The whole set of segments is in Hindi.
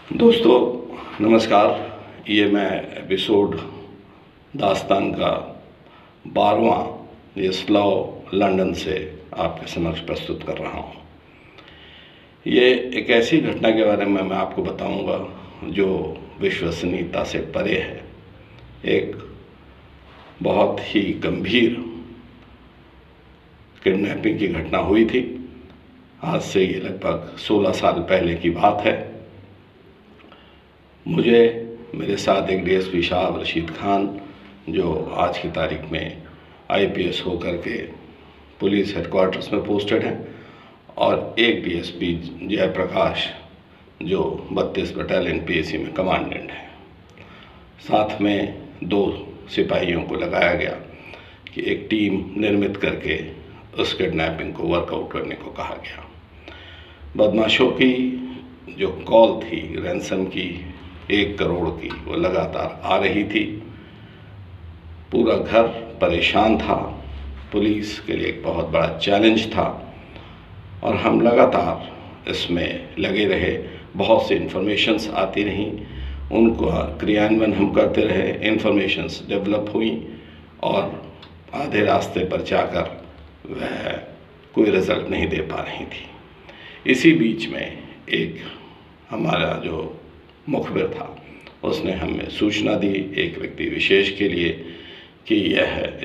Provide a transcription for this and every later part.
दोस्तों नमस्कार। ये मैं एपिसोड दास्तान का 12वां ये स्लो लंदन से आपके समक्ष प्रस्तुत कर रहा हूँ। ये एक ऐसी घटना के बारे में मैं आपको बताऊंगा जो विश्वसनीयता से परे है। एक बहुत ही गंभीर किडनैपिंग की घटना हुई थी। आज से ये लगभग 16 साल पहले की बात है। मुझे मेरे साथ एक डीएसपी साहब रशीद खान, जो आज की तारीख में आईपीएस होकर के पुलिस हेडक्वार्टर्स में पोस्टेड हैं, और एक डीएसपी जयप्रकाश जो 32 बटालियन पीएसी में कमांडेंट है। साथ में 2 सिपाहियों को लगाया गया कि एक टीम निर्मित करके उस किडनैपिंग को वर्कआउट करने को कहा गया। बदमाशों की जो कॉल थी रैंसम की 1 करोड़ की, वो लगातार आ रही थी। पूरा घर परेशान था। पुलिस के लिए एक बहुत बड़ा चैलेंज था और हम लगातार इसमें लगे रहे। बहुत सी इन्फॉर्मेशंस आती रहीं, उनको क्रियान्वयन हम करते रहे। इन्फॉर्मेशंस डेवलप हुई और आधे रास्ते पर जाकर वह कोई रिज़ल्ट नहीं दे पा रही थी। इसी बीच में एक हमारा जो मुखबिर था, उसने हमें सूचना दी एक व्यक्ति विशेष के लिए कि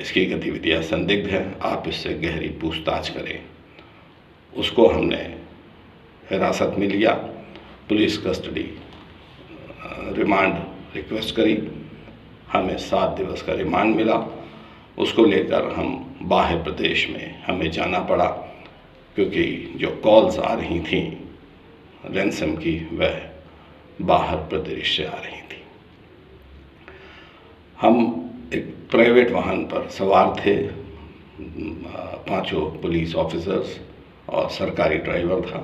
इसकी गतिविधियां संदिग्ध हैं, आप इससे गहरी पूछताछ करें। उसको हमने हिरासत में लिया, पुलिस कस्टडी रिमांड रिक्वेस्ट करी। हमें 7 दिवस का रिमांड मिला। उसको लेकर हम बाहर प्रदेश में हमें जाना पड़ा, क्योंकि जो कॉल्स आ रही थीं रैंसम की, वह बाहर प्रदेश से आ रही थी। हम एक प्राइवेट वाहन पर सवार थे, 5 पुलिस ऑफिसर्स और सरकारी ड्राइवर था।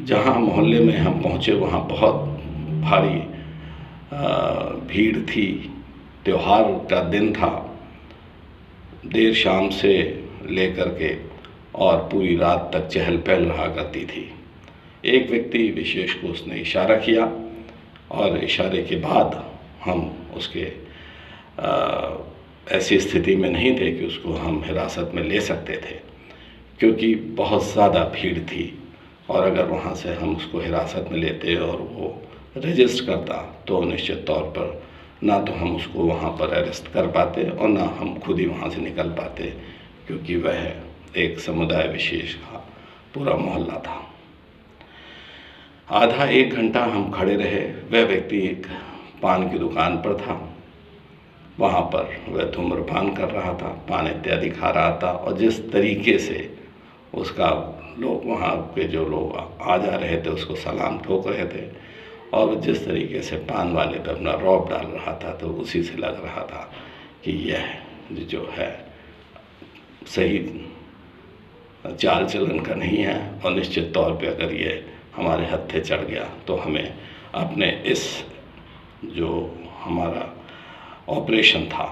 जहां मोहल्ले में हम पहुंचे वहां बहुत भारी भीड़ थी। त्योहार का दिन था। देर शाम से लेकर के और पूरी रात तक चहल पहल रहा करती थी। एक व्यक्ति विशेष को उसने इशारा किया और इशारे के बाद हम उसके ऐसी स्थिति में नहीं थे कि उसको हम हिरासत में ले सकते थे, क्योंकि बहुत ज़्यादा भीड़ थी। और अगर वहाँ से हम उसको हिरासत में लेते और वो रजिस्ट करता तो निश्चित तौर पर ना तो हम उसको वहाँ पर अरेस्ट कर पाते और ना हम खुद ही वहाँ से निकल पाते, क्योंकि वह एक समुदाय विशेष का पूरा मोहल्ला था। आधा 1 घंटा हम खड़े रहे। वह व्यक्ति एक पान की दुकान पर था। वहाँ पर वह धूम्रपान कर रहा था, पान इत्यादि खा रहा था। और जिस तरीके से उसका लोग, वहाँ के जो लोग आ जा रहे थे, उसको सलाम ठोक रहे थे, और जिस तरीके से पान वाले पे अपना रौब डाल रहा था, तो उसी से लग रहा था कि यह जो है सही चाल चलन का नहीं है। और निश्चित तौर पे अगर ये हमारे हत्थे चढ़ गया तो हमें अपने इस जो हमारा ऑपरेशन था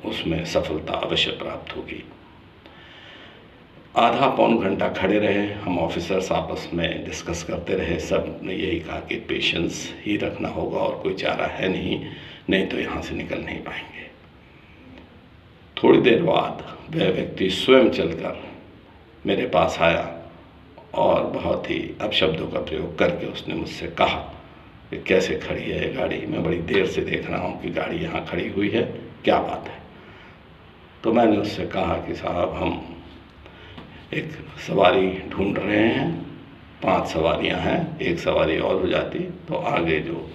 उसमें सफलता अवश्य प्राप्त होगी। आधा पौन घंटा खड़े रहे हम ऑफिसर्स, आपस में डिस्कस करते रहे। सब ने यही कहा कि पेशेंस ही रखना होगा और कोई चारा है नहीं तो यहाँ से निकल नहीं पाएंगे। थोड़ी देर बाद वह व्यक्ति स्वयं चलकर मेरे पास आया और बहुत ही अपशब्दों का प्रयोग करके उसने मुझसे कहा कि कैसे खड़ी है ये गाड़ी, मैं बड़ी देर से देख रहा हूँ कि गाड़ी यहाँ खड़ी हुई है, क्या बात है। तो मैंने उससे कहा कि साहब, हम एक सवारी ढूंढ रहे हैं, 5 सवारियाँ हैं, 1 सवारी और हो जाती तो आगे जो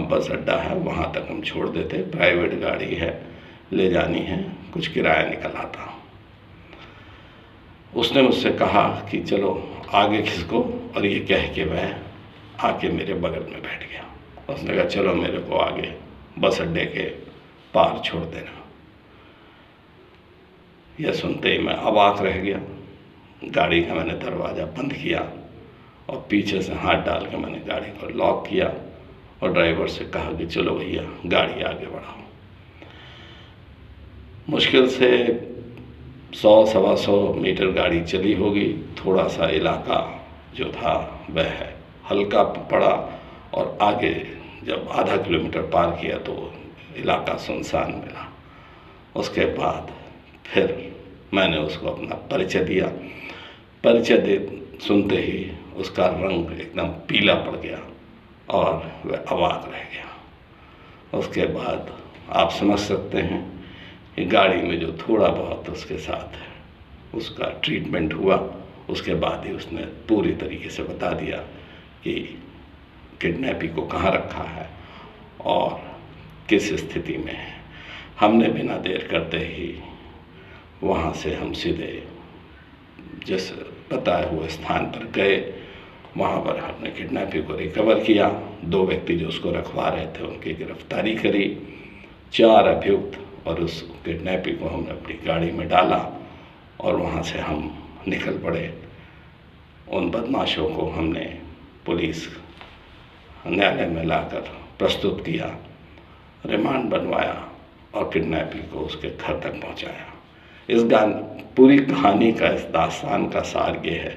बस अड्डा है वहाँ तक हम छोड़ देते। प्राइवेट गाड़ी है, ले जानी है, कुछ किराया निकल आता। उसने मुझसे कहा कि चलो आगे खिसको, और ये कह के वह आके मेरे बगल में बैठ गया। उसने कहा चलो मेरे को आगे बस अड्डे के पार छोड़ देना। यह सुनते ही मैं अवाक रह गया। गाड़ी का मैंने दरवाज़ा बंद किया और पीछे से हाथ डाल के मैंने गाड़ी को लॉक किया और ड्राइवर से कहा कि चलो भैया गाड़ी आगे बढ़ाओ। मुश्किल से 100-125 मीटर गाड़ी चली होगी। थोड़ा सा इलाका जो था वह हल्का पड़ा और आगे जब आधा किलोमीटर पार किया तो इलाका सुनसान मिला। उसके बाद फिर मैंने उसको अपना परिचय दिया। परिचय दे सुनते ही उसका रंग एकदम पीला पड़ गया और वह अवाक रह गया। उसके बाद आप समझ सकते हैं कि गाड़ी में जो थोड़ा बहुत उसके साथ उसका ट्रीटमेंट हुआ, उसके बाद ही उसने पूरी तरीके से बता दिया कि किडनैपी को कहाँ रखा है और किस स्थिति में है। हमने बिना देर करते ही वहाँ से हम सीधे जिस बताए हुए स्थान पर गए, वहाँ पर हमने किडनैपी को रिकवर किया। 2 व्यक्ति जो उसको रखवा रहे थे उनकी गिरफ्तारी करी, 4 अभियुक्त और उस किडनैपी को हमने अपनी गाड़ी में डाला और वहाँ से हम निकल पड़े। उन बदमाशों को हमने पुलिस न्यायालय में लाकर प्रस्तुत किया, रिमांड बनवाया और किडनैपी को उसके घर तक पहुँचाया। इस पूरी कहानी का, इस दास्तान का सार ये है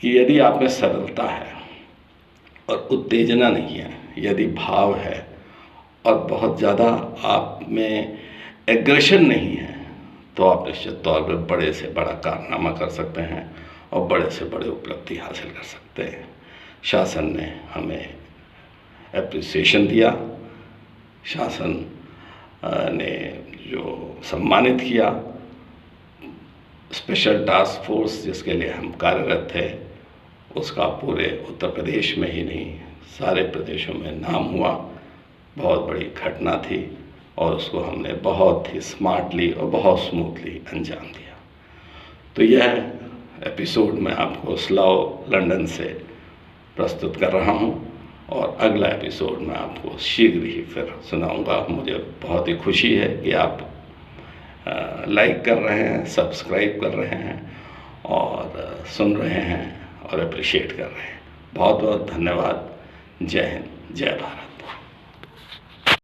कि यदि आप में सरलता है और उत्तेजना नहीं है, यदि भाव है और बहुत ज़्यादा आप में एग्रेशन नहीं है, तो आप निश्चित तौर पर बड़े से बड़ा कारनामा कर सकते हैं और बड़े से बड़े उपलब्धि हासिल कर सकते हैं। शासन ने हमें एप्रिसिएशन दिया, शासन ने जो सम्मानित किया। स्पेशल टास्क फोर्स जिसके लिए हम कार्यरत थे, उसका पूरे उत्तर प्रदेश में ही नहीं सारे प्रदेशों में नाम हुआ। बहुत बड़ी घटना थी और उसको हमने बहुत ही स्मार्टली और बहुत स्मूथली अंजाम दिया। तो यह एपिसोड मैं आपको स्लाओ लंदन से प्रस्तुत कर रहा हूँ और अगला एपिसोड मैं आपको शीघ्र ही फिर सुनाऊंगा। मुझे बहुत ही खुशी है कि आप लाइक कर रहे हैं, सब्सक्राइब कर रहे हैं और सुन रहे हैं और अप्रिशिएट कर रहे हैं। बहुत बहुत धन्यवाद। जय हिंद, जय भारत।